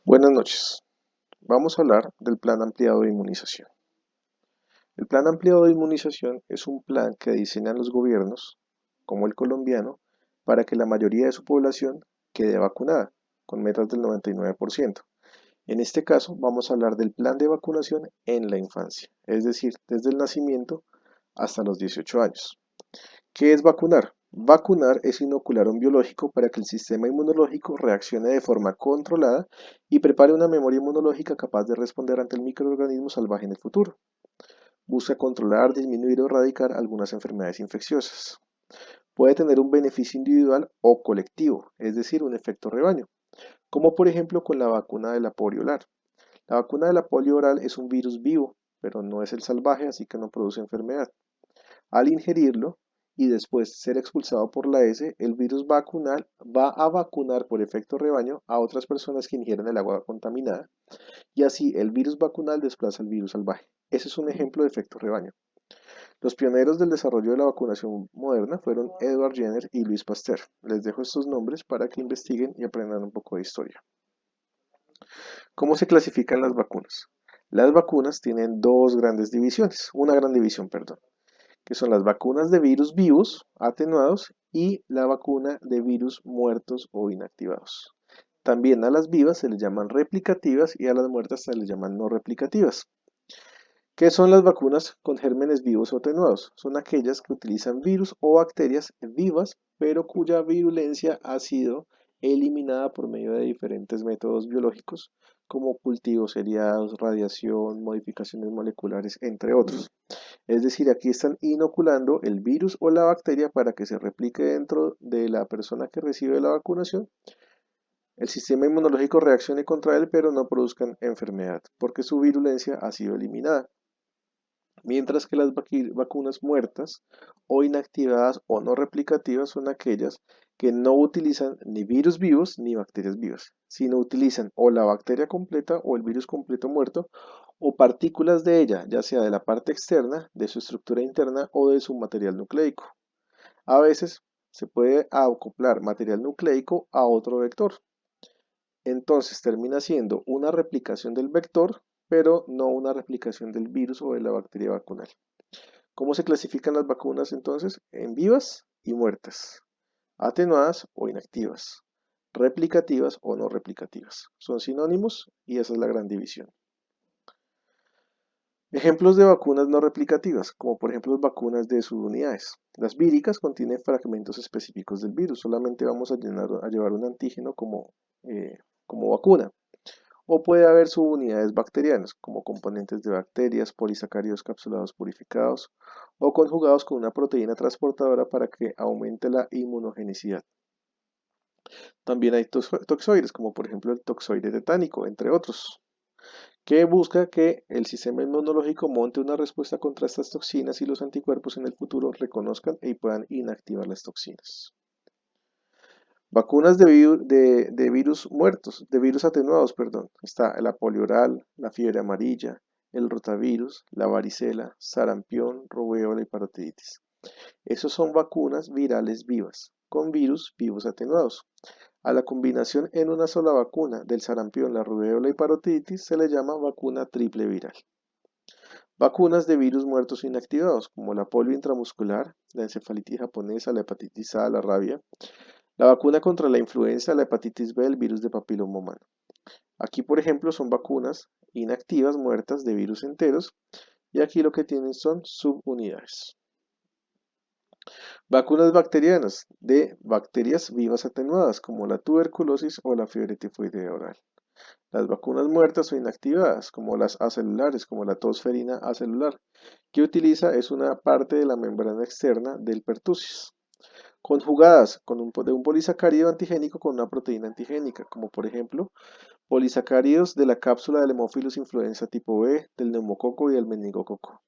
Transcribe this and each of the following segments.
Buenas noches. Vamos a hablar del Plan Ampliado de Inmunización. El Plan Ampliado de Inmunización es un plan que diseñan los gobiernos, como el colombiano, para que la mayoría de su población quede vacunada, con metas del 99%. En este caso, vamos a hablar del plan de vacunación en la infancia, es decir, desde el nacimiento hasta los 18 años. ¿Qué es vacunar? Vacunar es inocular un biológico para que el sistema inmunológico reaccione de forma controlada y prepare una memoria inmunológica capaz de responder ante el microorganismo salvaje en el futuro. Busca controlar, disminuir o erradicar algunas enfermedades infecciosas. Puede tener un beneficio individual o colectivo, es decir, un efecto rebaño, como por ejemplo con la vacuna de la polio oral. La vacuna de la polio oral es un virus vivo, pero no es el salvaje, así que no produce enfermedad. Al ingerirlo y después ser expulsado por la S, el virus vacunal va a vacunar por efecto rebaño a otras personas que ingieran el agua contaminada y así el virus vacunal desplaza el virus salvaje. Ese es un ejemplo de efecto rebaño. Los pioneros del desarrollo de la vacunación moderna fueron Edward Jenner y Louis Pasteur. Les dejo estos nombres para que investiguen y aprendan un poco de historia. ¿Cómo se clasifican las vacunas? Las vacunas tienen dos grandes divisiones, una gran división, perdón, que son las vacunas de virus vivos atenuados y la vacuna de virus muertos o inactivados. También a las vivas se les llaman replicativas y a las muertas se les llaman no replicativas. ¿Qué son las vacunas con gérmenes vivos o atenuados? Son aquellas que utilizan virus o bacterias vivas, pero cuya virulencia ha sido eliminada por medio de diferentes métodos biológicos, como cultivos seriados, radiación, modificaciones moleculares, entre otros. Es decir, aquí están inoculando el virus o la bacteria para que se replique dentro de la persona que recibe la vacunación. El sistema inmunológico reaccione contra él, pero no produzcan enfermedad, porque su virulencia ha sido eliminada. Mientras que las vacunas muertas o inactivadas o no replicativas son aquellas que no utilizan ni virus vivos ni bacterias vivas, sino utilizan o la bacteria completa o el virus completo muerto o partículas de ella, ya sea de la parte externa, de su estructura interna o de su material nucleico. A veces se puede acoplar material nucleico a otro vector. Entonces termina siendo una replicación del vector, pero no una replicación del virus o de la bacteria vacunal. ¿Cómo se clasifican las vacunas entonces? En vivas y muertas, atenuadas o inactivas, replicativas o no replicativas. Son sinónimos y esa es la gran división. Ejemplos de vacunas no replicativas, como por ejemplo las vacunas de subunidades. Las víricas contienen fragmentos específicos del virus, solamente vamos a llevar un antígeno como vacuna. O puede haber subunidades bacterianas, como componentes de bacterias, polisacáridos capsulados purificados o conjugados con una proteína transportadora para que aumente la inmunogenicidad. También hay toxoides, como por ejemplo el toxoide tetánico, entre otros, que busca que el sistema inmunológico monte una respuesta contra estas toxinas y los anticuerpos en el futuro reconozcan y puedan inactivar las toxinas. Vacunas de virus muertos, de virus atenuados, perdón. Está la polio oral, la fiebre amarilla, el rotavirus, la varicela, sarampión, rubéola y parotiditis. Esos son vacunas virales vivas, con virus vivos atenuados. A la combinación en una sola vacuna del sarampión, la rubéola y parotiditis se le llama vacuna triple viral. Vacunas de virus muertos inactivados, como la polio intramuscular, la encefalitis japonesa, la hepatitis A, la rabia, la vacuna contra la influenza, la hepatitis B, el virus de papiloma humano. Aquí, por ejemplo, son vacunas inactivas, muertas de virus enteros, y aquí lo que tienen son subunidades. Vacunas bacterianas de bacterias vivas atenuadas, como la tuberculosis o la fiebre tifoidea oral. Las vacunas muertas o inactivadas, como las acelulares, como la tosferina acelular, que utiliza es una parte de la membrana externa del pertussis, conjugadas de un polisacárido antigénico con una proteína antigénica, como por ejemplo polisacáridos de la cápsula del Haemophilus influenza tipo B, del neumococo y del meningococo.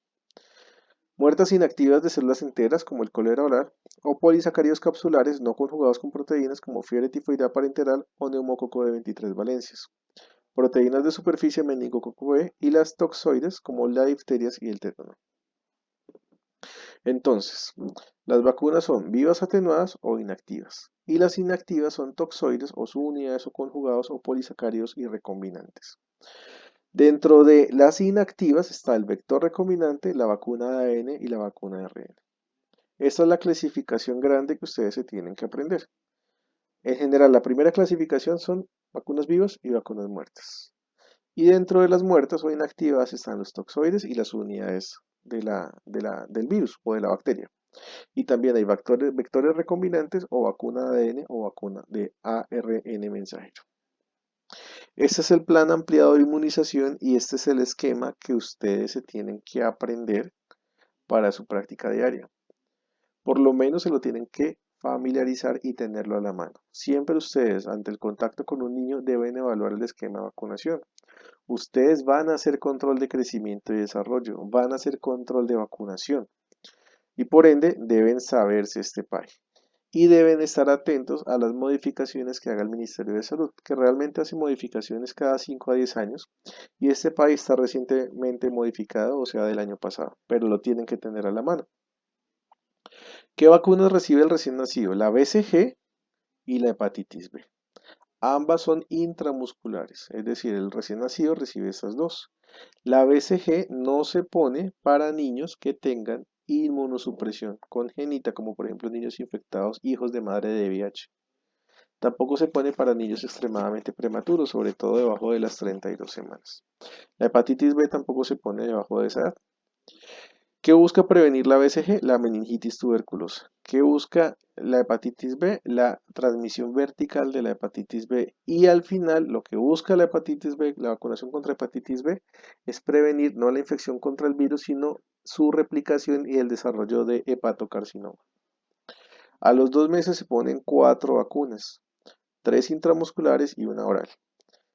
Muertas inactivas de células enteras como el cólera oral o polisacáridos capsulares no conjugados con proteínas como fiebre tifoidea parenteral o neumococo de 23 valencias. Proteínas de superficie meningococo B y las toxoides como la difterias y el tétano. Entonces, las vacunas son vivas atenuadas o inactivas. Y las inactivas son toxoides o subunidades o conjugados o polisacáridos y recombinantes. Dentro de las inactivas está el vector recombinante, la vacuna de ADN y la vacuna de ARN. Esta es la clasificación grande que ustedes se tienen que aprender. En general, la primera clasificación son vacunas vivas y vacunas muertas. Y dentro de las muertas o inactivas están los toxoides y las unidades del virus o de la bacteria. Y también hay vectores recombinantes o vacuna de ADN o vacuna de ARN mensajero. Este es el plan ampliado de inmunización y este es el esquema que ustedes se tienen que aprender para su práctica diaria. Por lo menos se lo tienen que familiarizar y tenerlo a la mano. Siempre ustedes, ante el contacto con un niño, deben evaluar el esquema de vacunación. Ustedes van a hacer control de crecimiento y desarrollo, van a hacer control de vacunación y por ende deben saberse este PAI. Y deben estar atentos a las modificaciones que haga el Ministerio de Salud, que realmente hace modificaciones cada 5 a 10 años y este PAI está recientemente modificado, o sea, del año pasado, pero lo tienen que tener a la mano. ¿Qué vacunas recibe el recién nacido? La BCG y la hepatitis B. Ambas son intramusculares, es decir, el recién nacido recibe estas dos. La BCG no se pone para niños que tengan inmunosupresión congénita, como por ejemplo niños infectados, hijos de madre de VIH. Tampoco se pone para niños extremadamente prematuros, sobre todo debajo de las 32 semanas. La hepatitis B tampoco se pone debajo de esa edad. ¿Qué busca prevenir la BCG? La meningitis tuberculosa. ¿Qué busca la hepatitis B? La transmisión vertical de la hepatitis B. Y al final, lo que busca la hepatitis B, la vacunación contra hepatitis B, es prevenir no la infección contra el virus, sino su replicación y el desarrollo de hepatocarcinoma. A los 2 meses se ponen 4 vacunas, 3 intramusculares y una oral.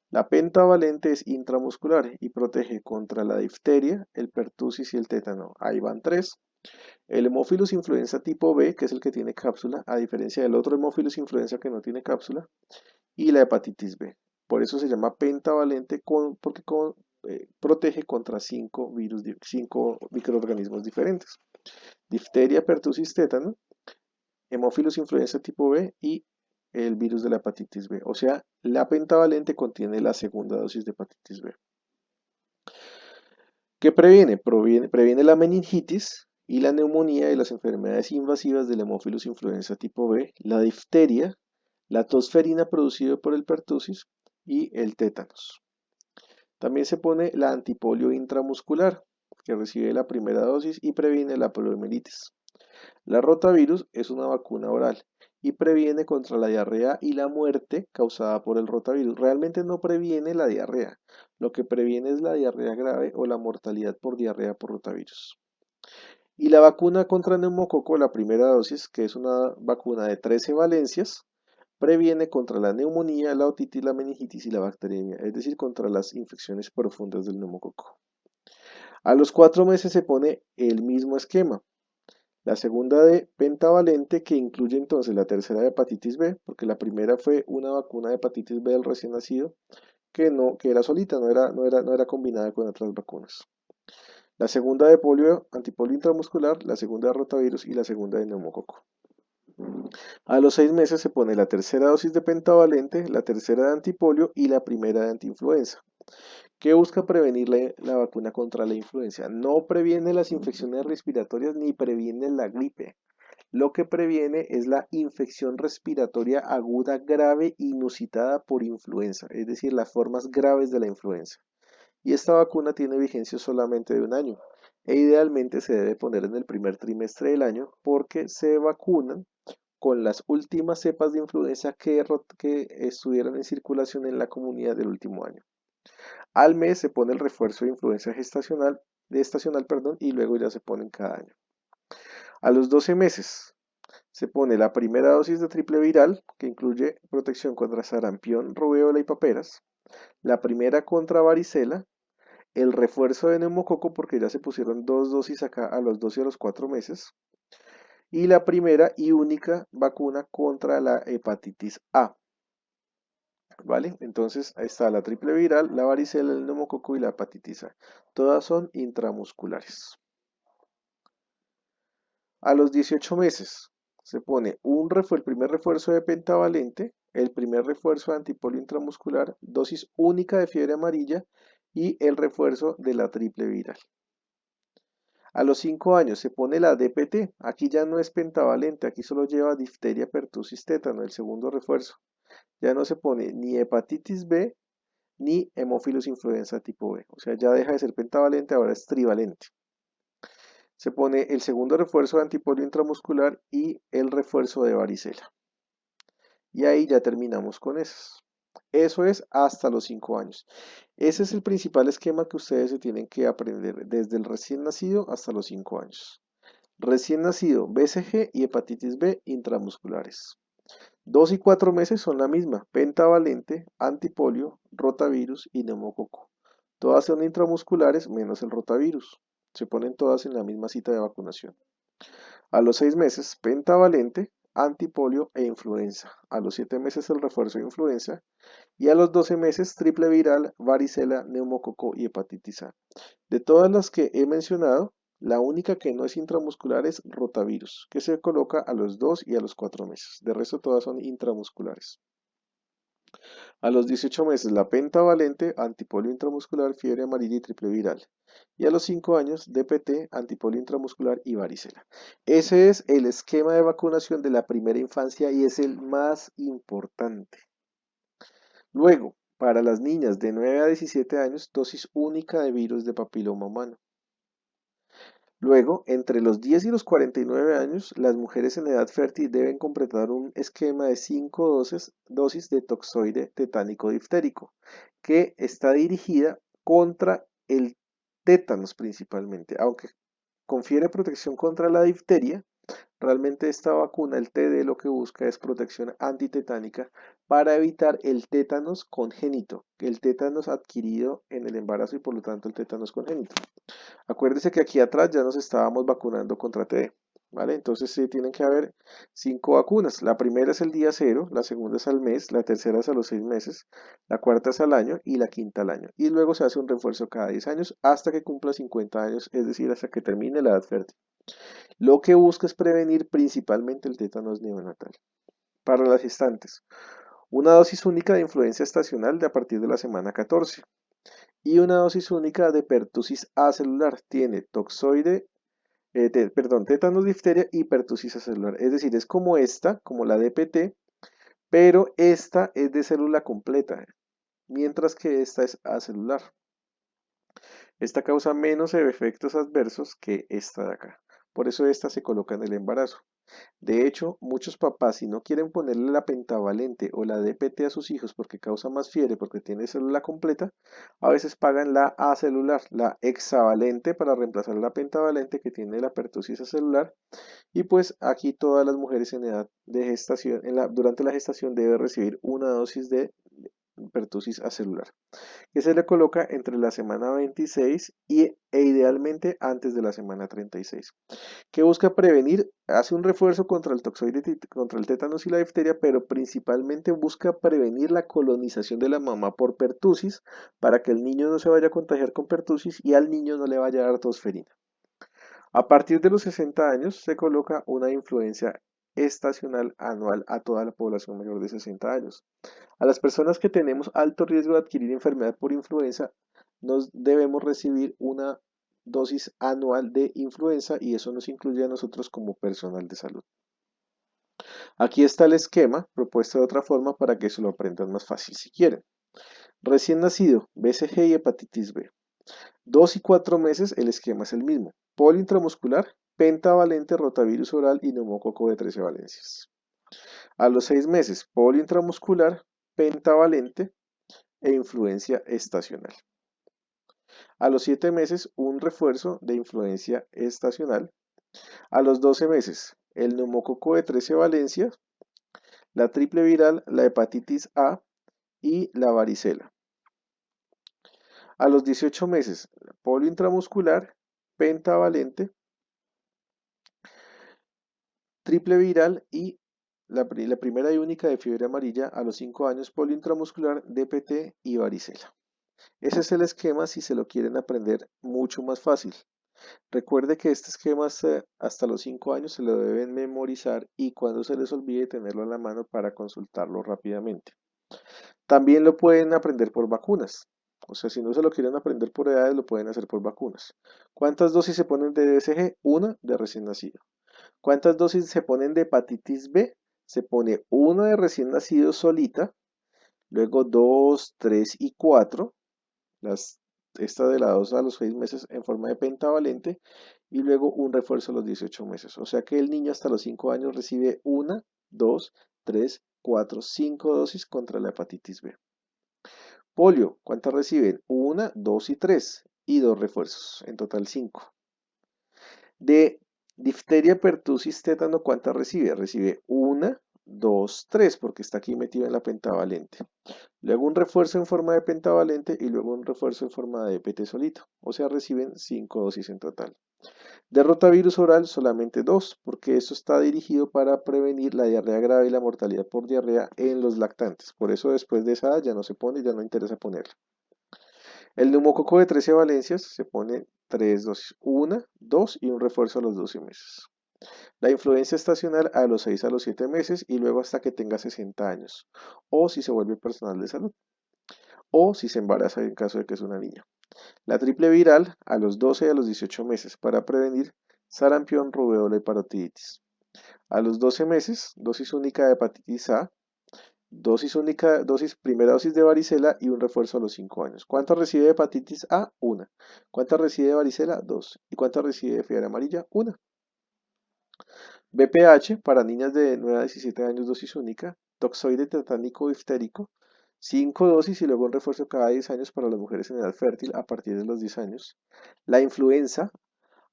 La pentavalente es intramuscular y protege contra la difteria, el pertussis y el tétano. Ahí van 3. El Haemophilus influenza tipo B, que es el que tiene cápsula, a diferencia del otro Haemophilus influenza que no tiene cápsula, y la hepatitis B. Por eso se llama pentavalente porque protege contra 5 virus, 5 microorganismos diferentes. Difteria, pertussis, tétano, Haemophilus influenza tipo B y el virus de la hepatitis B. O sea, la pentavalente contiene la segunda dosis de hepatitis B. ¿Qué previene? Previene la meningitis y la neumonía y las enfermedades invasivas del Haemophilus influenza tipo B, la difteria, la tosferina producida por el pertussis y el tétanos. También se pone la antipolio intramuscular, que recibe la primera dosis y previene la poliomielitis. La rotavirus es una vacuna oral y previene contra la diarrea y la muerte causada por el rotavirus. Realmente no previene la diarrea, lo que previene es la diarrea grave o la mortalidad por diarrea por rotavirus. Y la vacuna contra neumococo, la primera dosis, que es una vacuna de 13 valencias, previene contra la neumonía, la otitis, la meningitis y la bacteriemia, es decir, contra las infecciones profundas del neumococo. A los 4 meses se pone el mismo esquema. La segunda de pentavalente, que incluye entonces la tercera de hepatitis B, porque la primera fue una vacuna de hepatitis B del recién nacido que era solita, no era combinada con otras vacunas. La segunda de polio, antipolio intramuscular, la segunda de rotavirus y la segunda de neumococo. A los 6 meses se pone la tercera dosis de pentavalente, la tercera de antipolio y la primera de antiinfluenza. ¿Qué busca prevenir la vacuna contra la influenza? No previene las infecciones respiratorias ni previene la gripe. Lo que previene es la infección respiratoria aguda grave inusitada por influenza, es decir, las formas graves de la influenza. Y esta vacuna tiene vigencia solamente de un año e idealmente se debe poner en el primer trimestre del año porque se vacunan con las últimas cepas de influenza que estuvieron en circulación en la comunidad del último año. Al mes se pone el refuerzo de influenza estacional, y luego ya se ponen cada año. A los 12 meses se pone la primera dosis de triple viral, que incluye protección contra sarampión, rubéola y paperas, la primera contra varicela, el refuerzo de neumococo, porque ya se pusieron 2 dosis acá a los 12 y a los 4 meses, y la primera y única vacuna contra la hepatitis A. ¿Vale? Entonces ahí está la triple viral, la varicela, el neumococo y la hepatitis A. Todas son intramusculares. A los 18 meses se pone el primer refuerzo de pentavalente, el primer refuerzo de antipolio intramuscular, dosis única de fiebre amarilla y el refuerzo de la triple viral. A los 5 años se pone la DPT, aquí ya no es pentavalente, aquí solo lleva difteria, pertussis, tétano, el segundo refuerzo. Ya no se pone ni hepatitis B ni hemófilos influenza tipo B, o sea, ya deja de ser pentavalente, ahora es trivalente. Se pone el segundo refuerzo de antipolio intramuscular y el refuerzo de varicela. Y ahí ya terminamos con esas. Eso es hasta los 5 años. Ese es el principal esquema que ustedes se tienen que aprender desde el recién nacido hasta los 5 años. Recién nacido, BCG y hepatitis B intramusculares. 2 y 4 meses son la misma, pentavalente, antipolio, rotavirus y neumococo. Todas son intramusculares menos el rotavirus. Se ponen todas en la misma cita de vacunación. A los 6 meses, pentavalente, antipolio e influenza. A los 7 meses el refuerzo de influenza. Y a los 12 meses, triple viral, varicela, neumococo y hepatitis A. De todas las que he mencionado, la única que no es intramuscular es rotavirus, que se coloca a los 2 y a los 4 meses. De resto, todas son intramusculares. A los 18 meses, la pentavalente, antipolio intramuscular, fiebre amarilla y triple viral. Y a los 5 años, DPT, antipolio intramuscular y varicela. Ese es el esquema de vacunación de la primera infancia y es el más importante. Luego, para las niñas de 9 a 17 años, dosis única de virus de papiloma humano. Luego, entre los 10 y los 49 años, las mujeres en edad fértil deben completar un esquema de 5 dosis de toxoide tetánico diftérico, que está dirigida contra el tétanos principalmente, aunque confiere protección contra la difteria. Realmente esta vacuna, el TD, lo que busca es protección antitetánica para evitar el tétanos congénito, el tétanos adquirido en el embarazo y por lo tanto el tétanos congénito. Acuérdense que aquí atrás ya nos estábamos vacunando contra TD, ¿vale? Entonces sí tienen que haber 5 vacunas. La primera es el día 0, la segunda es al mes, la tercera es a los 6 meses, la cuarta es al año y la quinta al año. Y luego se hace un refuerzo cada 10 años hasta que cumpla 50 años, es decir, hasta que termine la edad fértil. Lo que busca es prevenir principalmente el tétanos neonatal. Para las gestantes, una dosis única de influencia estacional de a partir de la semana 14 y una dosis única de pertusis acelular. Tiene toxoide, tétanos, difteria y pertusis acelular. Es decir, es como esta, como la DPT, pero esta es de célula completa, mientras que esta es acelular. Esta causa menos efectos adversos que esta de acá. Por eso esta se coloca en el embarazo. De hecho, muchos papás, si no quieren ponerle la pentavalente o la DPT a sus hijos porque causa más fiebre, porque tiene célula completa, a veces pagan la acelular, la hexavalente para reemplazar la pentavalente que tiene la pertusis acelular. Y pues aquí todas las mujeres en edad de gestación, durante la gestación deben recibir una dosis de pertusis acelular, que se le coloca entre la semana 26 e idealmente antes de la semana 36. ¿Qué busca prevenir? Hace un refuerzo contra el toxoide, contra el tétanos y la difteria, pero principalmente busca prevenir la colonización de la mamá por pertusis para que el niño no se vaya a contagiar con pertusis y al niño no le vaya a dar tosferina. A partir de los 60 años se coloca una influencia estacional anual a toda la población mayor de 60 años. A las personas que tenemos alto riesgo de adquirir enfermedad por influenza, nos debemos recibir una dosis anual de influenza y eso nos incluye a nosotros como personal de salud. Aquí está el esquema propuesto de otra forma para que se lo aprendan más fácil si quieren. Recién nacido, BCG y hepatitis B. 2 y 4 meses el esquema es el mismo. Polio intramuscular, pentavalente, rotavirus oral y neumococo de 13 valencias. A los 6 meses, polio intramuscular, pentavalente e influencia estacional. A los 7 meses, un refuerzo de influencia estacional. A los 12 meses, el neumococo de 13 valencias, la triple viral, la hepatitis A y la varicela. A los 18 meses, polio intramuscular, pentavalente, triple viral y la primera y única de fiebre amarilla. A los 5 años, polio intramuscular, DPT y varicela. Ese es el esquema si se lo quieren aprender mucho más fácil. Recuerde que este esquema hasta los 5 años se lo deben memorizar y cuando se les olvide tenerlo a la mano para consultarlo rápidamente. También lo pueden aprender por vacunas. O sea, si no se lo quieren aprender por edades, lo pueden hacer por vacunas. ¿Cuántas dosis se ponen de BCG? Una de recién nacido. ¿Cuántas dosis se ponen de hepatitis B? Se pone una de recién nacido solita, luego 2, 3 y 4. Las, esta de la 2 a los 6 meses en forma de pentavalente y luego un refuerzo a los 18 meses. O sea que el niño hasta los 5 años recibe una, 2, 3, 4, 5 dosis contra la hepatitis B. Polio, ¿cuántas reciben? Una, 2 y 3 y dos refuerzos, en total 5. De difteria, pertusis, tétano, ¿cuántas recibe? Recibe una, 2, 3 porque está aquí metido en la pentavalente. Luego un refuerzo en forma de pentavalente y luego un refuerzo en forma de EPT solito. O sea, reciben 5 dosis en total. De rotavirus oral solamente 2, porque esto está dirigido para prevenir la diarrea grave y la mortalidad por diarrea en los lactantes. Por eso después de esa edad ya no se pone, ya no interesa ponerlo. El neumococo de 13 valencias se pone 3 dosis, una, 2 y un refuerzo a los 12 meses. La influencia estacional a los 6 a los 7 meses y luego hasta que tenga 60 años, o si se vuelve personal de salud, o si se embaraza en caso de que es una niña. La triple viral a los 12 y a los 18 meses para prevenir sarampión, rubéola y parotiditis. A los 12 meses, dosis única de hepatitis A, dosis única, primera dosis de varicela y un refuerzo a los 5 años. ¿Cuánto recibe de hepatitis A? Una. ¿Cuánto recibe de varicela? 2. ¿Y cuánto recibe de fiebre amarilla? Una. BPH para niñas de 9 a 17 años, dosis única. Toxoide tetánico diftérico, 5 dosis y luego un refuerzo cada 10 años para las mujeres en edad fértil a partir de los 10 años. La influenza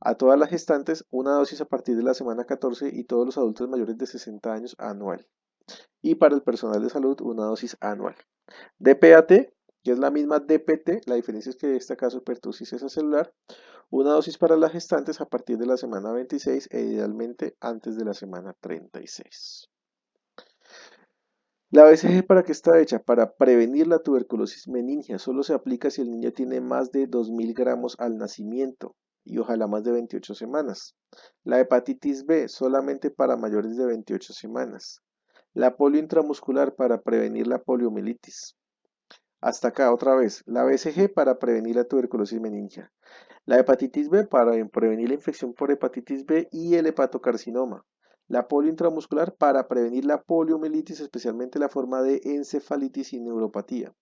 a todas las gestantes, una dosis a partir de la semana 14 y todos los adultos mayores de 60 años anual. Y para el personal de salud, una dosis anual. DPAT, que es la misma DPT, la diferencia es que en este caso pertusis es celular, una dosis para las gestantes a partir de la semana 26 e idealmente antes de la semana 36. La BCG, ¿para qué está hecha? Para prevenir la tuberculosis meningia. Solo se aplica si el niño tiene más de 2000 gramos al nacimiento y ojalá más de 28 semanas. La hepatitis B solamente para mayores de 28 semanas. La polio intramuscular para prevenir la poliomielitis. Hasta acá otra vez. La BCG para prevenir la tuberculosis meningia. La hepatitis B para prevenir la infección por hepatitis B y el hepatocarcinoma. La polio intramuscular para prevenir la poliomielitis, especialmente la forma de encefalitis y neuropatía.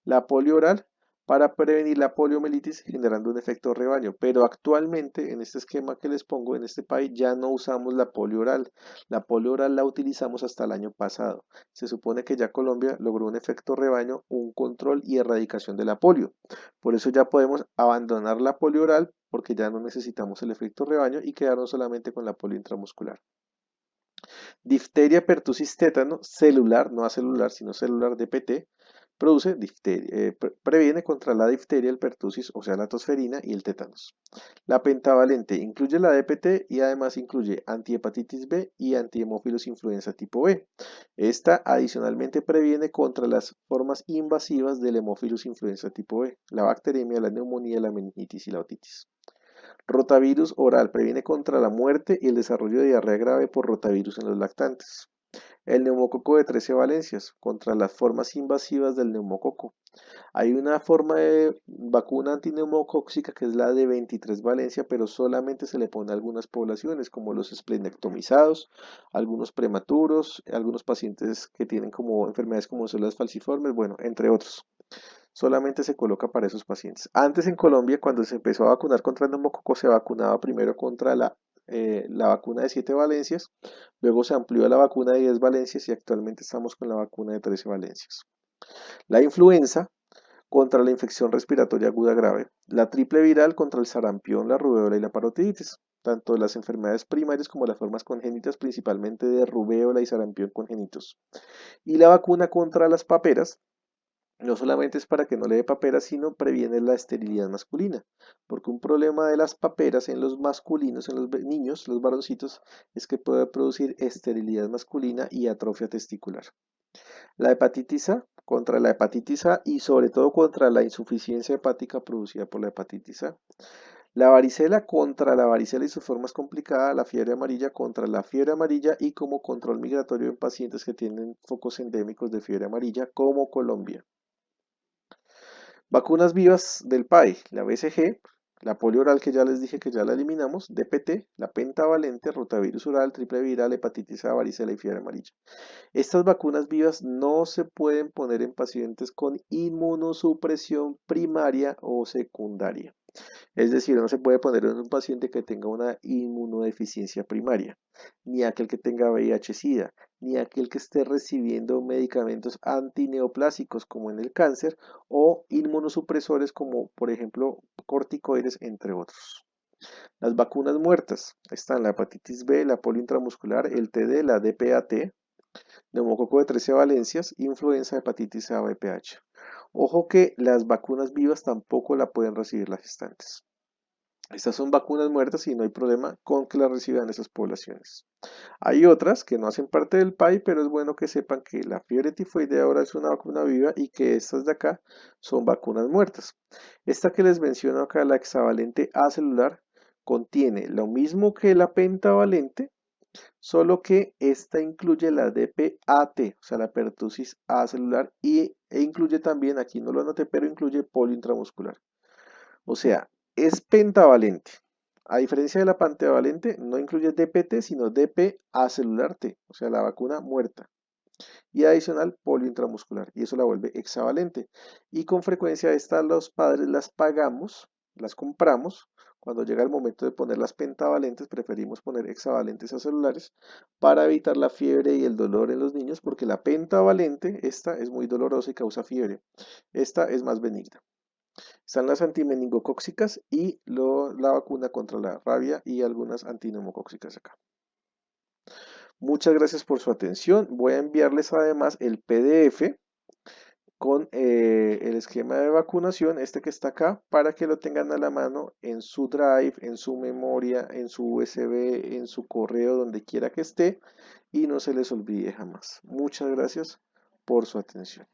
La polio oral para prevenir la poliomielitis generando un efecto rebaño. Pero actualmente en este esquema que les pongo en este país ya no usamos la polio oral. La polio oral la utilizamos hasta el año pasado. Se supone que ya Colombia logró un efecto rebaño, un control y erradicación de la polio. Por eso ya podemos abandonar la polio oral porque ya no necesitamos el efecto rebaño y quedarnos solamente con la polio intramuscular. Difteria, pertusis, tétano, celular, no acelular, sino celular DPT, produce difteria, previene contra la difteria, el pertusis, o sea, la tosferina y el tétanos. La pentavalente incluye la DPT y además incluye antihepatitis B y antihemófilos influenza tipo B. Esta adicionalmente previene contra las formas invasivas del hemófilos influenza tipo B, la bacteremia, la neumonía, la meningitis y la otitis. Rotavirus oral previene contra la muerte y el desarrollo de diarrea grave por rotavirus en los lactantes. El neumococo de 13 valencias contra las formas invasivas del neumococo. Hay una forma de vacuna antineumocóxica que es la de 23 valencia, pero solamente se le pone a algunas poblaciones, como los esplenectomizados, algunos prematuros, algunos pacientes que tienen como enfermedades como células falciformes, bueno, entre otros. Solamente se coloca para esos pacientes. Antes en Colombia, cuando se empezó a vacunar contra el neumococo, se vacunaba primero contra la vacuna de 7 valencias, luego se amplió a la vacuna de 10 valencias y actualmente estamos con la vacuna de 13 valencias. La influenza contra la infección respiratoria aguda grave, la triple viral contra el sarampión, la rubéola y la parotiditis, tanto las enfermedades primarias como las formas congénitas, principalmente de rubéola y sarampión congénitos, y la vacuna contra las paperas, no solamente es para que no le dé paperas, sino previene la esterilidad masculina, porque un problema de las paperas en los masculinos, en los niños, los varoncitos, es que puede producir esterilidad masculina y atrofia testicular. La hepatitis A, contra la hepatitis A y sobre todo contra la insuficiencia hepática producida por la hepatitis A. La varicela contra la varicela y sus formas complicadas, la fiebre amarilla contra la fiebre amarilla y como control migratorio en pacientes que tienen focos endémicos de fiebre amarilla, como Colombia. Vacunas vivas del PAI, la BCG, la polio oral que ya les dije que ya la eliminamos, DPT, la pentavalente, rotavirus oral, triple viral, hepatitis A, varicela y fiebre amarilla. Estas vacunas vivas no se pueden poner en pacientes con inmunosupresión primaria o secundaria. Es decir, no se puede poner en un paciente que tenga una inmunodeficiencia primaria, ni aquel que tenga VIH-Sida, ni aquel que esté recibiendo medicamentos antineoplásicos como en el cáncer o inmunosupresores como por ejemplo corticoides, entre otros. Las vacunas muertas están la hepatitis B, la polio intramuscular, el TD, la DPAT, neumococo de 13 valencias, influenza, hepatitis A, VPH. Ojo que las vacunas vivas tampoco la pueden recibir las gestantes. Estas son vacunas muertas y no hay problema con que las reciban esas poblaciones. Hay otras que no hacen parte del PAI, pero es bueno que sepan que la fiebre tifoidea ahora es una vacuna viva y que estas de acá son vacunas muertas. Esta que les menciono acá, la hexavalente A celular, contiene lo mismo que la pentavalente, solo que esta incluye la DPAT, o sea, la pertusis A celular, e incluye también, aquí no lo anoté, pero incluye polio intramuscular. O sea, es pentavalente. A diferencia de la pentavalente, no incluye DPT, sino DPA celular T, o sea, la vacuna muerta. Y adicional, polio intramuscular, y eso la vuelve hexavalente. Y con frecuencia estas los padres las pagamos, las compramos. Cuando llega el momento de poner las pentavalentes, preferimos poner hexavalentes a celulares para evitar la fiebre y el dolor en los niños, porque la pentavalente, esta es muy dolorosa y causa fiebre. Esta es más benigna. Están las antimeningocóxicas y la vacuna contra la rabia y algunas antineumocóxicas acá. Muchas gracias por su atención. Voy a enviarles además el PDF con el esquema de vacunación, este que está acá, para que lo tengan a la mano en su Drive, en su memoria, en su USB, en su correo, donde quiera que esté, y no se les olvide jamás. Muchas gracias por su atención.